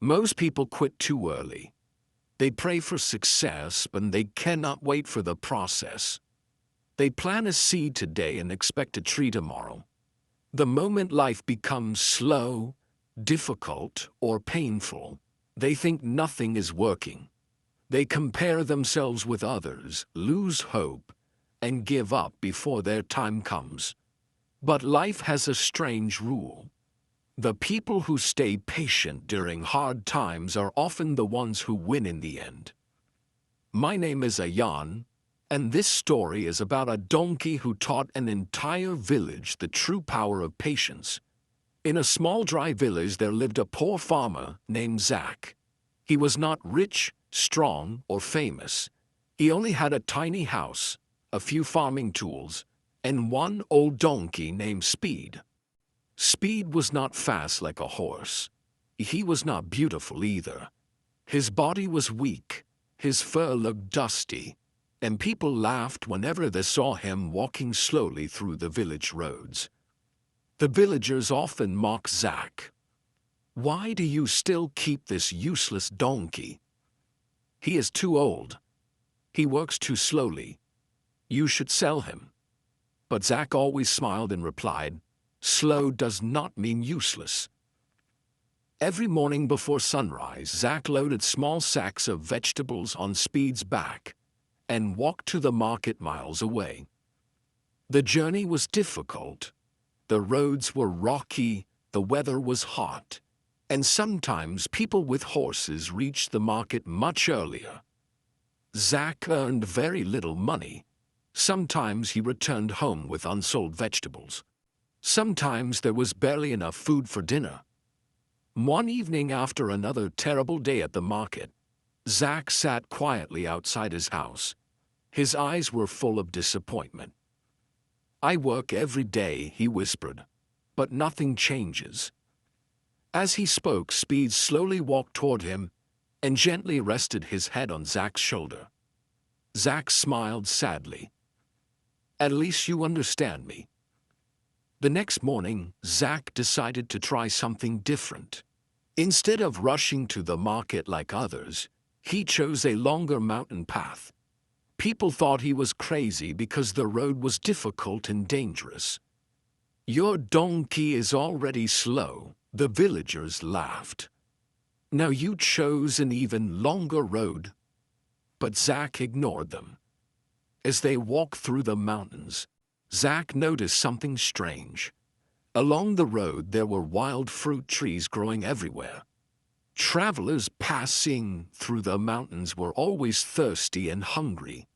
Most people quit too early. They pray for success, but they cannot wait for the process. They plant a seed today and expect a tree tomorrow. The moment life becomes slow, difficult, or painful, they think nothing is working. They compare themselves with others, lose hope, and give up before their time comes. But life has a strange rule. The people who stay patient during hard times are often the ones who win in the end. My name is Ayan, and this story is about a donkey who taught an entire village the true power of patience. In a small dry village there lived a poor farmer named Zach. He was not rich, strong, or famous. He only had a tiny house, a few farming tools, and one old donkey named Speed. Speed was not fast like a horse. He was not beautiful either. His body was weak, his fur looked dusty, and people laughed whenever they saw him walking slowly through the village roads. The villagers often mocked Zach. "Why do you still keep this useless donkey? He is too old. He works too slowly. You should sell him." But Zach always smiled and replied, "Slow does not mean useless." Every morning before sunrise, Zach loaded small sacks of vegetables on Speed's back and walked to the market miles away. The journey was difficult. The roads were rocky, the weather was hot, and sometimes people with horses reached the market much earlier. Zach earned very little money. Sometimes he returned home with unsold vegetables. Sometimes there was barely enough food for dinner. One evening after another terrible day at the market, Zach sat quietly outside his house. His eyes were full of disappointment. "I work every day," he whispered, "but nothing changes." As he spoke, Speed slowly walked toward him and gently rested his head on Zach's shoulder. Zach smiled sadly. "At least you understand me." The next morning, Zach decided to try something different. Instead of rushing to the market like others, he chose a longer mountain path. People thought he was crazy because the road was difficult and dangerous. "Your donkey is already slow," the villagers laughed. "Now you chose an even longer road." But Zach ignored them. As they walked through the mountains, Zach noticed something strange. Along the road there were wild fruit trees growing everywhere. Travelers passing through the mountains were always thirsty and hungry.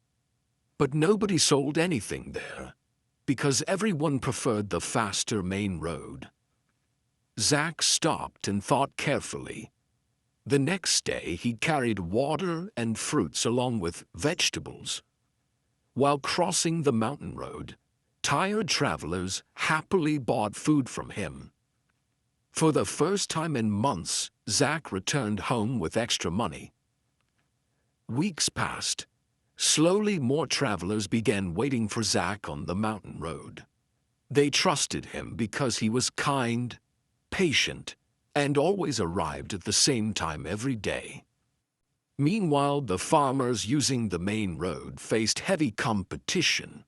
But nobody sold anything there, because everyone preferred the faster main road. Zach stopped and thought carefully. The next day he carried water and fruits along with vegetables. While crossing the mountain road, tired travelers happily bought food from him. For the first time in months, Zach returned home with extra money. Weeks passed. Slowly more travelers began waiting for Zach on the mountain road. They trusted him because he was kind, patient, and always arrived at the same time every day. Meanwhile, the farmers using the main road faced heavy competition.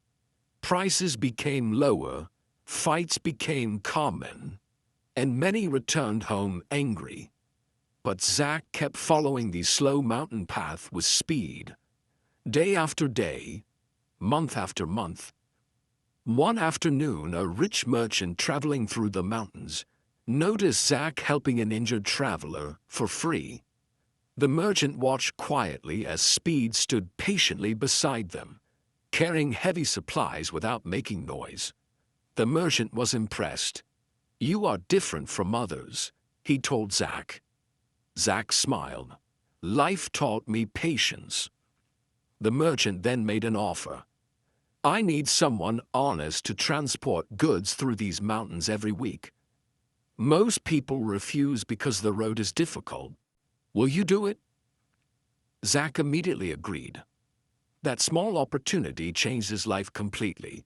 Prices became lower, fights became common, and many returned home angry. But Zach kept following the slow mountain path with speed. Day after day, month after month. One afternoon, a rich merchant traveling through the mountains noticed Zach helping an injured traveler for free. The merchant watched quietly as Speed stood patiently beside them, carrying heavy supplies without making noise. The merchant was impressed. "You are different from others," he told Zach. Zach smiled. "Life taught me patience." The merchant then made an offer. "I need someone honest to transport goods through these mountains every week. Most people refuse because the road is difficult. Will you do it?" Zach immediately agreed. That small opportunity changed his life completely.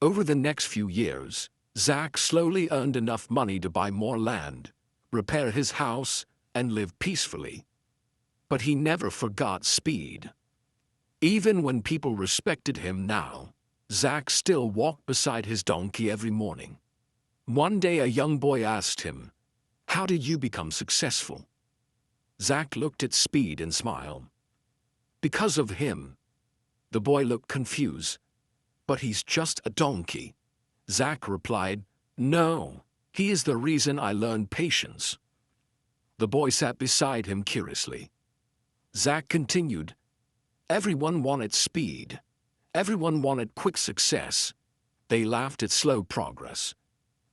Over the next few years, Zach slowly earned enough money to buy more land, repair his house, and live peacefully. But he never forgot speed. Even when people respected him now, Zach still walked beside his donkey every morning. One day a young boy asked him, "How did you become successful?" Zach looked at Speed and smiled. "Because of him." The boy looked confused. "But he's just a donkey." Zach replied, "No, he is the reason I learned patience." The boy sat beside him curiously. Zach continued, "Everyone wanted speed. Everyone wanted quick success. They laughed at slow progress.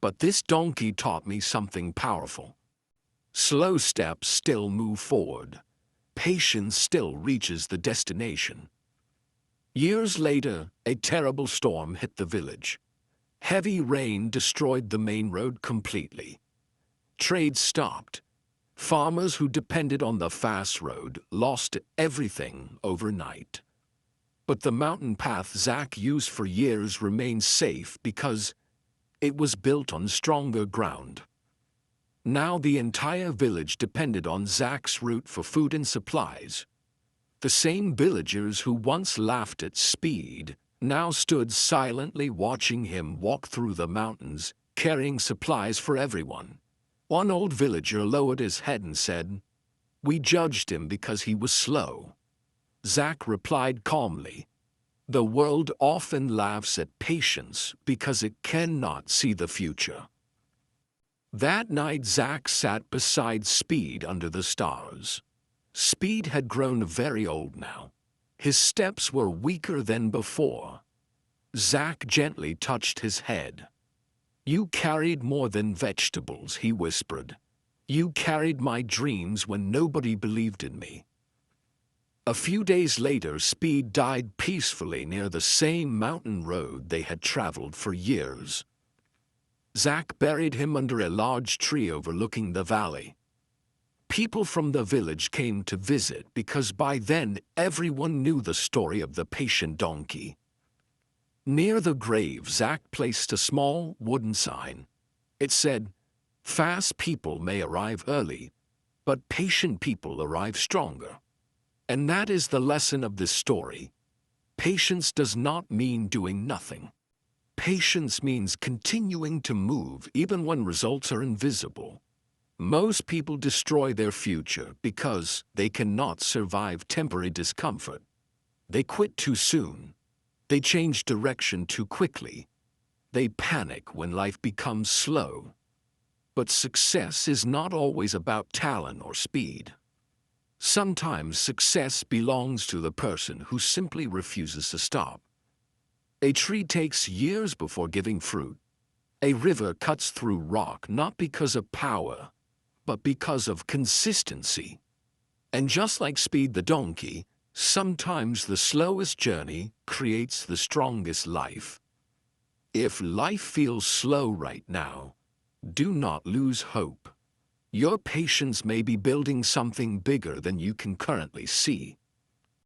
But this donkey taught me something powerful. Slow steps still move forward. Patience still reaches the destination." Years later, a terrible storm hit the village. Heavy rain destroyed the main road completely. Trade stopped. Farmers who depended on the fast road lost everything overnight. But the mountain path Zach used for years remained safe because it was built on stronger ground. Now the entire village depended on Zach's route for food and supplies. The same villagers who once laughed at Speed now stood silently watching him walk through the mountains, carrying supplies for everyone. One old villager lowered his head and said, "We judged him because he was slow." Zach replied calmly, "The world often laughs at patience because it cannot see the future." That night Zach sat beside Speed under the stars. Speed had grown very old now. His steps were weaker than before. Zach gently touched his head. "You carried more than vegetables," he whispered. "You carried my dreams when nobody believed in me." A few days later, Speed died peacefully near the same mountain road they had traveled for years. Zach buried him under a large tree overlooking the valley. People from the village came to visit because by then everyone knew the story of the patient donkey. Near the grave, Zach placed a small wooden sign. It said, "Fast people may arrive early, but patient people arrive stronger." And that is the lesson of this story. Patience does not mean doing nothing. Patience means continuing to move even when results are invisible. Most people destroy their future because they cannot survive temporary discomfort. They quit too soon. They change direction too quickly. They panic when life becomes slow. But success is not always about talent or speed. Sometimes success belongs to the person who simply refuses to stop. A tree takes years before giving fruit. A river cuts through rock not because of power, but because of consistency. And just like Speed the donkey, sometimes the slowest journey creates the strongest life. If life feels slow right now, do not lose hope. Your patience may be building something bigger than you can currently see.